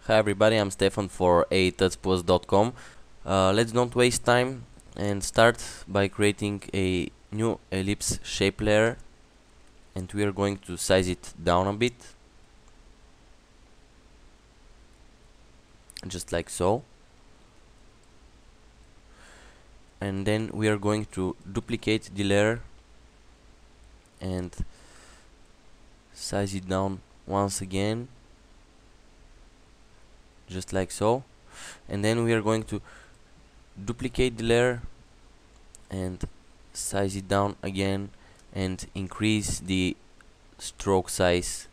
Hi everybody, I'm Stefan for a-plus.com. Let's not waste time and start by creating a new ellipse shape layer, and we are going to size it down a bit, just like so. And then we are going to duplicate the layer and size it down once again, just like so. And then we are going to duplicate the layer and size it down again and increase the stroke size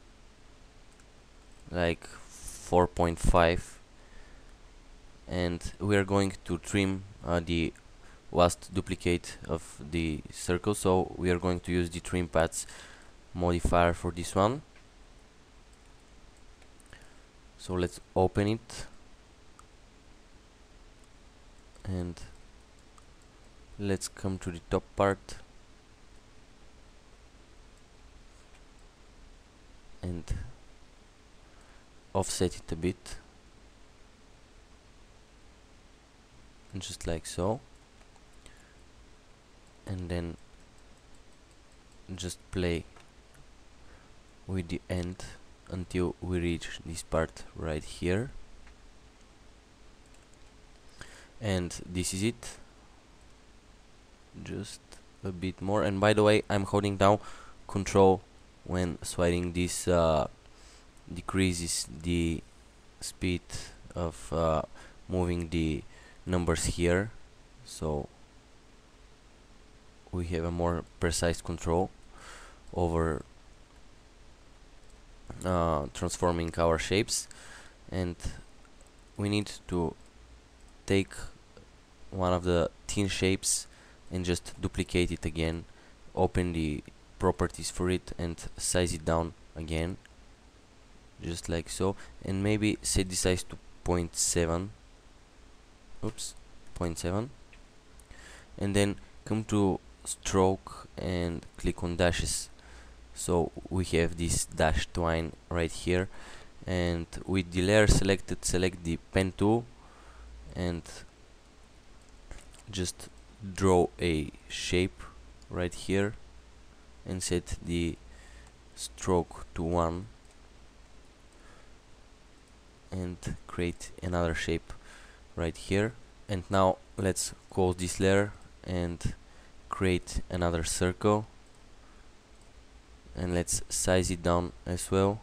like 4.5, and we are going to trim the last duplicate of the circle, so we are going to use the trim paths modifier for this one. So let's open it and let's come to the top part and offset it a bit, and just like so, and then just play with the end until we reach this part right here, and this is it. Just a bit more, and by the way, I'm holding down Control when sliding this, decreases the speed of moving the numbers here, so we have a more precise control over transforming our shapes. And we need to take one of the thin shapes and just duplicate it again, open the properties for it and size it down again, just like so, and maybe set the size to 0.7, 0.7, and then come to stroke and click on dashes. So we have this dashed line right here, and with the layer selected, select the pen tool and just draw a shape right here and set the stroke to 1 and create another shape right here. And now let's close this layer and create another circle, and let's size it down as well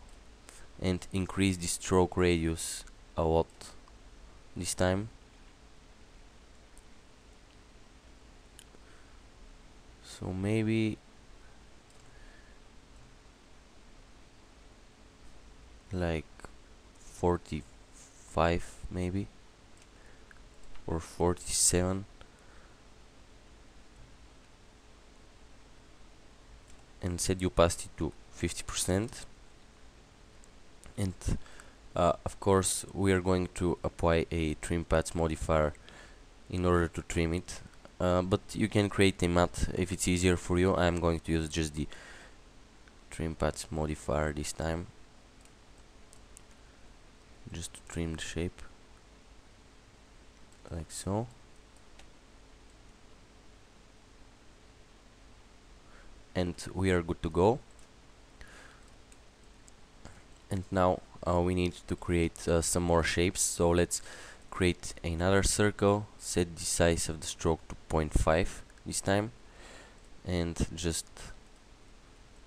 and increase the stroke radius a lot this time. So maybe like 45 maybe, or 47, and set the opacity to 50%. And of course we are going to apply a trim paths modifier in order to trim it, but you can create a matte if it's easier for you. I'm going to use just the trim paths modifier this time, just to trim the shape like so. And we are good to go. And now we need to create some more shapes, so let's create another circle, set the size of the stroke to 0.5 this time, and just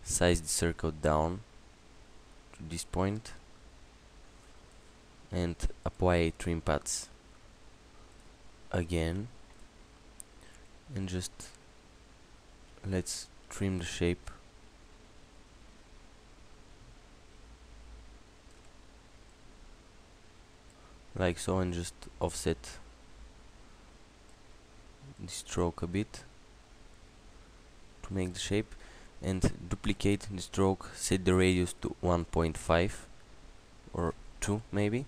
size the circle down to this point and apply trim paths again, and just let's trim the shape like so, and just offset the stroke a bit to make the shape, and duplicate the stroke, set the radius to 1.5 or 2 maybe,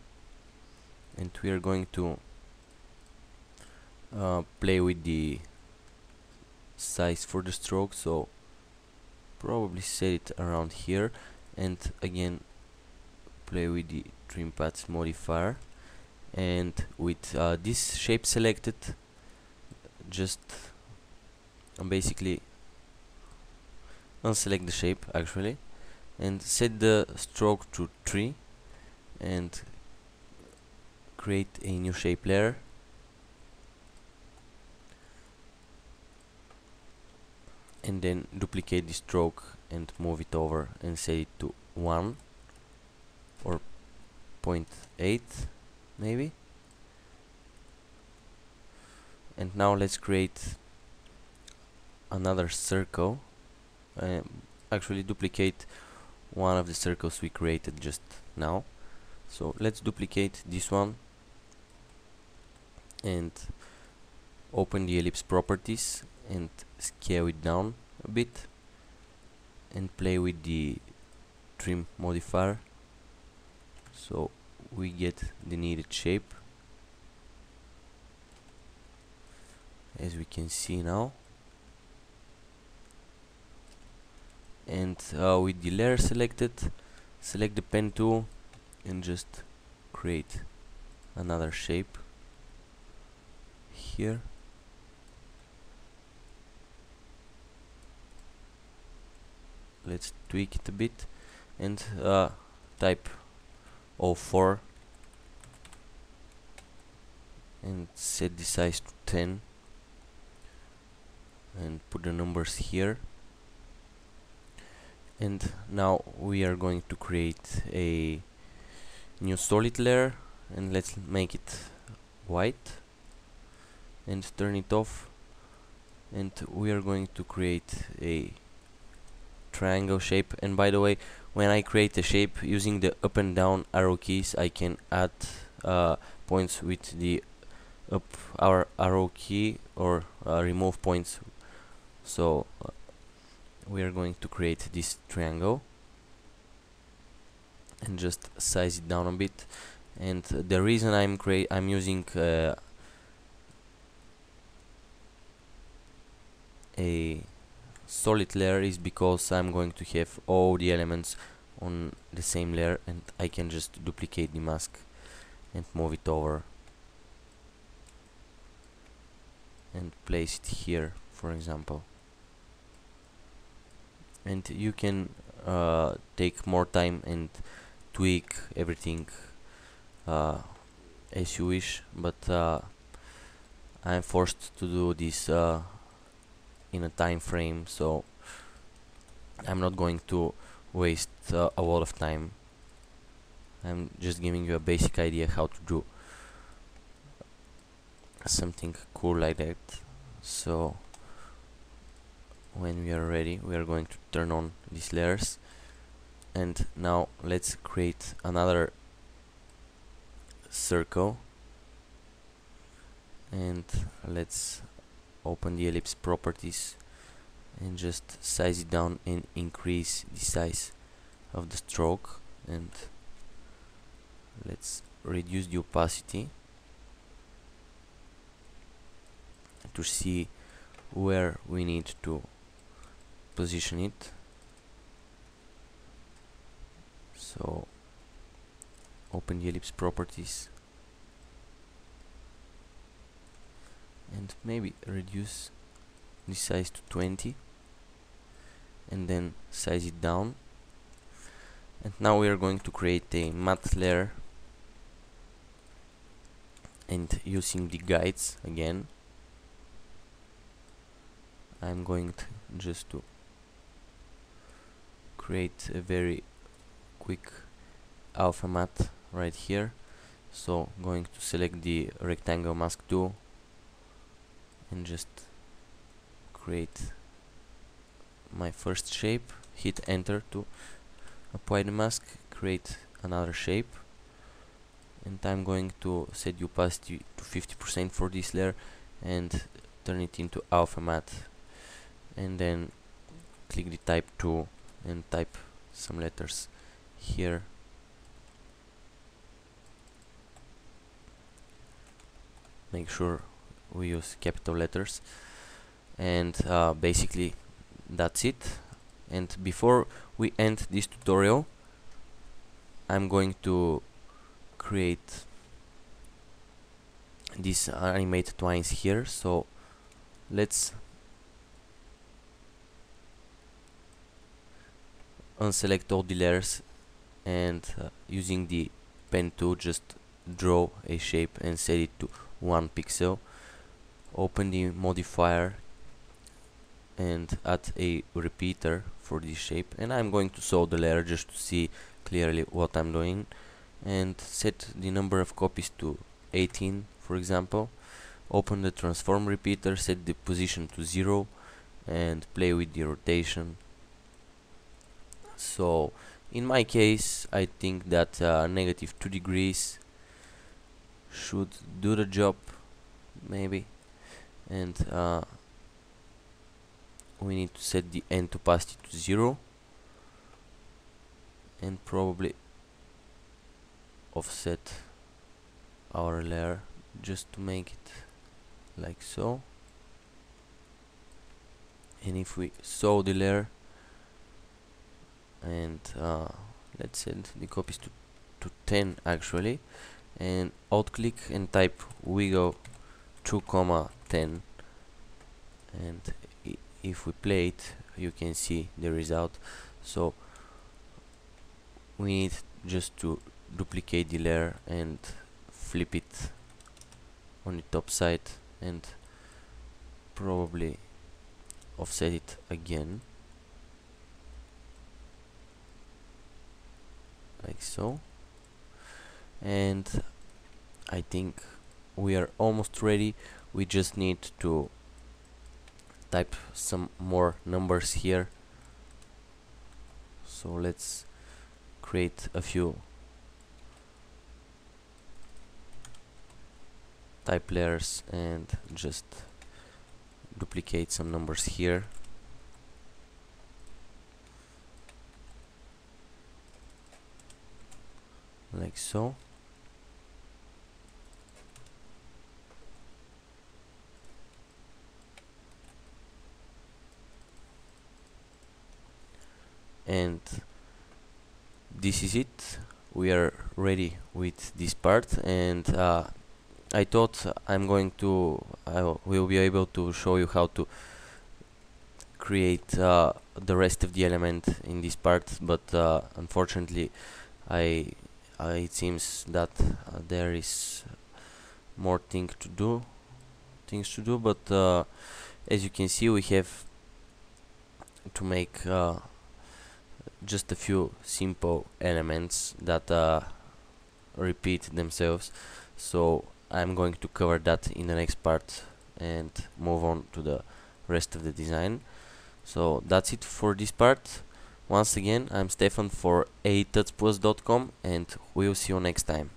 and we are going to play with the size for the stroke, so probably set it around here, and again play with the trim path modifier, and with this shape selected, just basically unselect the shape actually, and set the stroke to 3 and create a new shape layer, and then duplicate the stroke and move it over and set it to 1 or 0.8 maybe. And now let's create another circle, actually duplicate one of the circles we created just now. So let's duplicate this one and open the ellipse properties and scale it down a bit and play with the trim modifier so we get the needed shape, as we can see now. And with the layer selected, select the pen tool and just create another shape here. Let's tweak it a bit and type 04 and set the size to 10 and put the numbers here. And now we are going to create a new solid layer, and let's make it white and turn it off, and we are going to create a triangle shape. And by the way, when I create a shape using the up and down arrow keys, I can add points with the up arrow key or remove points. So we are going to create this triangle and just size it down a bit. And the reason I'm using a solid layer is because I'm going to have all the elements on the same layer, and I can just duplicate the mask and move it over and place it here, for example. And you can take more time and tweak everything as you wish, but I'm forced to do this in a time frame, so I'm not going to waste a lot of time. I'm just giving you a basic idea how to do something cool like that. So when we are ready, we are going to turn on these layers, and now let's create another circle, and let's open the ellipse properties and just size it down and increase the size of the stroke, and let's reduce the opacity to see where we need to position it. So open the ellipse properties and maybe reduce the size to 20 and then size it down. And now we are going to create a matte layer, and using the guides again, I'm going to just to create a very quick alpha matte right here. So going to select the rectangle mask tool and just create my first shape, hit enter to apply the mask, create another shape, and I'm going to set the opacity to 50% for this layer and turn it into alpha matte, and then click the type tool and type some letters here. Make sure we use capital letters, and basically that's it. And before we end this tutorial, I'm going to create these animated twines here. So let's unselect all the layers and using the pen tool just draw a shape and set it to 1 pixel. Open the modifier and add a repeater for this shape, and I'm going to solve the layer just to see clearly what I'm doing, and set the number of copies to 18 for example. Open the transform repeater, set the position to 0 and play with the rotation. So in my case I think that -2 degrees should do the job maybe, and we need to set the end opacity to 0 and probably offset our layer just to make it like so. And if we saw the layer and let's set the copies to 10 actually, and alt click and type wiggle 2,10, and if we play it you can see the result. So we need just to duplicate the layer and flip it on the top side and probably offset it again like so, and I think we are almost ready. We just need to type some more numbers here. So let's create a few type layers and just duplicate some numbers here. Like so. And this is it. We are ready with this part, and I thought I will be able to show you how to create the rest of the element in this part, but unfortunately it seems that there is more things to do, but as you can see we have to make just a few simple elements that repeat themselves. So I'm going to cover that in the next part and move on to the rest of the design. So that's it for this part. Once again, I'm Stefan for a-tutsplus.com, and we'll see you next time.